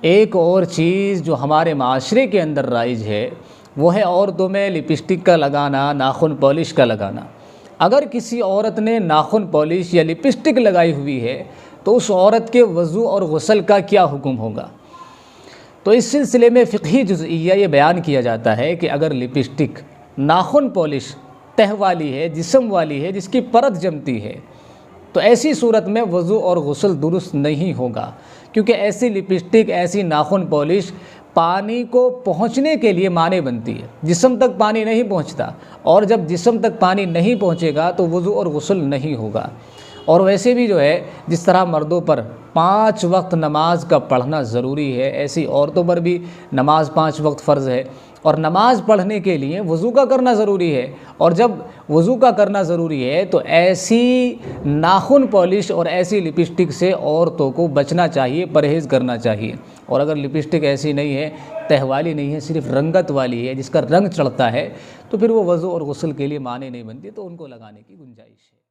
एक और चीज़ जो हमारे माशरे के अंदर राइज है वो है औरतों में लिपस्टिक का लगाना, नाखून पॉलिश का लगाना। अगर किसी औरत ने नाखून पॉलिश या लिपस्टिक लगाई हुई है तो उस औरत के वज़ू और गुस्ल का क्या हुक्म होगा। तो इस सिलसिले में फ़िक़ही जुज़इया ये बयान किया जाता है कि अगर लिपस्टिक नाखून पॉलिश तह वाली है, जिस्म वाली है, जिसकी परत जमती है, तो ऐसी सूरत में वज़ू और गुस्ल दुरुस्त नहीं होगा, क्योंकि ऐसी लिपस्टिक, ऐसी नाखून पॉलिश पानी को पहुंचने के लिए माने बनती है। जिस्म तक पानी नहीं पहुंचता, और जब जिस्म तक पानी नहीं पहुंचेगा तो वज़ू और गुस्ल नहीं होगा। और वैसे भी जो है, जिस तरह मर्दों पर 5 वक्त नमाज का पढ़ना ज़रूरी है, ऐसी औरतों पर भी नमाज 5 वक्त फ़र्ज़ है। और नमाज पढ़ने के लिए वज़ू का करना ज़रूरी है, और जब वज़ू का करना ज़रूरी है तो ऐसी नाखून पॉलिश और ऐसी लिपस्टिक से औरतों को बचना चाहिए, परहेज़ करना चाहिए। और अगर लिपस्टिक ऐसी नहीं है, तह वाली नहीं है, सिर्फ़ रंगत वाली है, जिसका रंग चढ़ता है, तो फिर वो वज़ू और गुस्ल के लिए माने नहीं बनती, तो उनको लगाने की गुंजाइश है।